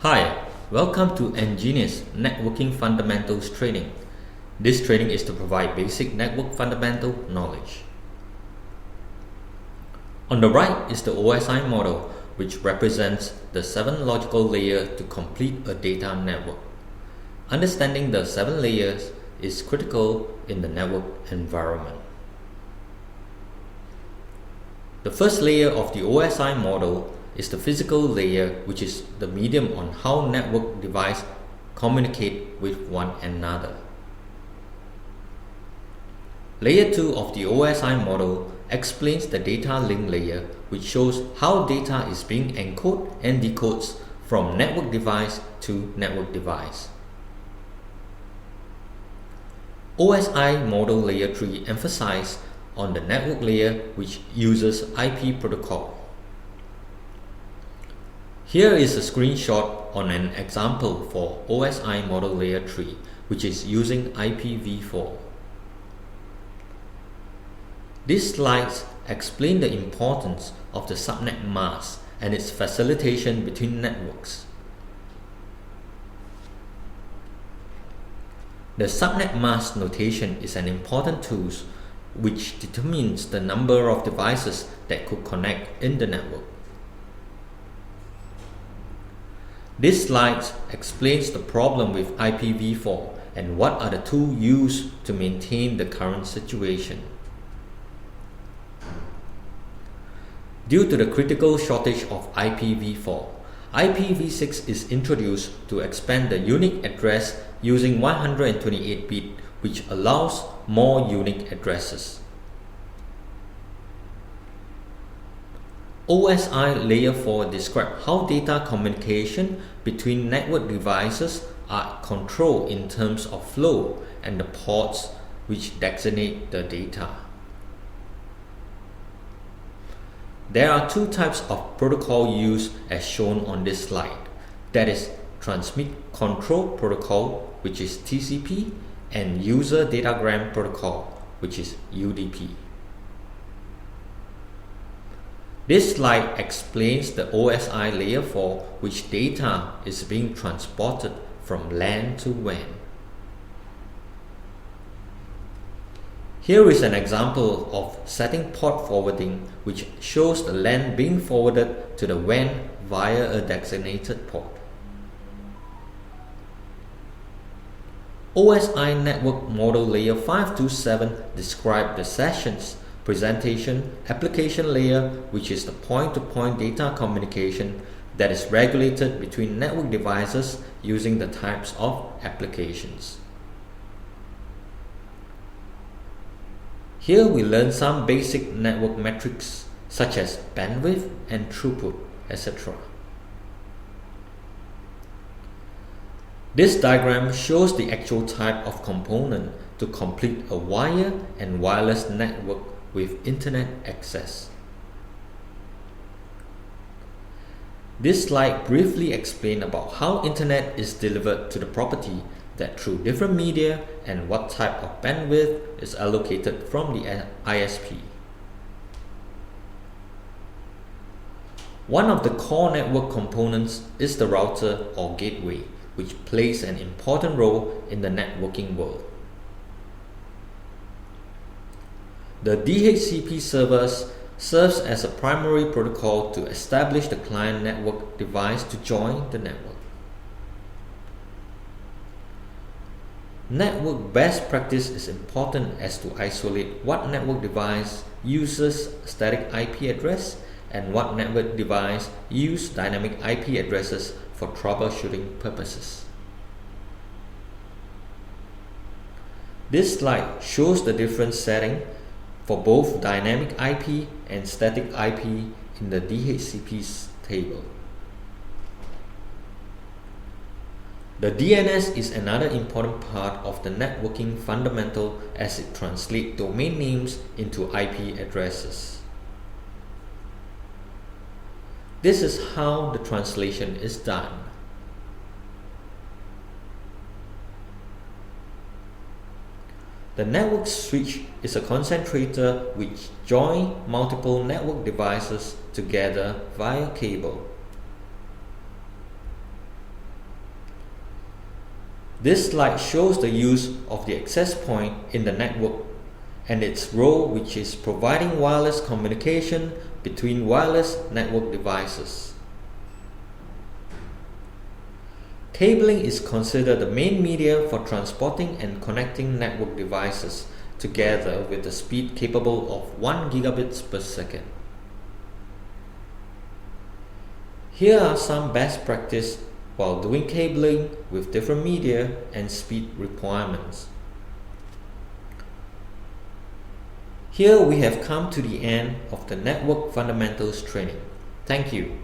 Hi, welcome to EnGenius Networking Fundamentals Training. This training is to provide basic network fundamental knowledge. On the right is the OSI model, which represents the 7 logical layers to complete a data network. Understanding the 7 layers is critical in the network environment. The first layer of the OSI model is the physical layer, which is the medium on how network devices communicate with one another. Layer 2 of the OSI model explains the data link layer, which shows how data is being encoded and decoded from network device to network device. OSI model layer 3 emphasizes on the network layer, which uses IP protocol. Here is a screenshot on an example for OSI model layer 3, which is using IPv4. These slides explain the importance of the subnet mask and its facilitation between networks. The subnet mask notation is an important tool which determines the number of devices that could connect in the network. This slide explains the problem with IPv4 and what are the tools used to maintain the current situation. Due to the critical shortage of IPv4, IPv6 is introduced to expand the unique address using 128 bit, which allows more unique addresses. OSI Layer 4 describes how data communication between network devices are controlled in terms of flow and the ports which designate the data. There are 2 types of protocol used as shown on this slide. That is Transmit Control Protocol, which is TCP, and User Datagram Protocol, which is UDP. This slide explains the OSI Layer 4, which data is being transported from LAN to WAN. Here is an example of setting port forwarding, which shows the LAN being forwarded to the WAN via a designated port. OSI Network Model Layer 5 to 7 describe the sessions, presentation, application layer, which is the point-to-point data communication that is regulated between network devices using the types of applications. Here we learn some basic network metrics such as bandwidth and throughput, etc. This diagram shows the actual type of component to complete a wire and wireless network with internet access. This slide briefly explains about how internet is delivered to the property that through different media and what type of bandwidth is allocated from the ISP. One of the core network components is the router or gateway, which plays an important role in the networking world. The DHCP servers serves as a primary protocol to establish the client network device to join the network. Network best practice is important as to isolate what network device uses static IP address and what network device use dynamic IP addresses for troubleshooting purposes. This slide shows the different settings for both dynamic IP and static IP in the DHCP's table. The DNS is another important part of the networking fundamental as it translates domain names into IP addresses. This is how the translation is done. The network switch is a concentrator which joins multiple network devices together via cable. This slide shows the use of the access point in the network and its role, which is providing wireless communication between wireless network devices. Cabling is considered the main media for transporting and connecting network devices together with a speed capable of 1 gigabits per second. Here are some best practice while doing cabling with different media and speed requirements. Here we have come to the end of the Network Fundamentals training. Thank you.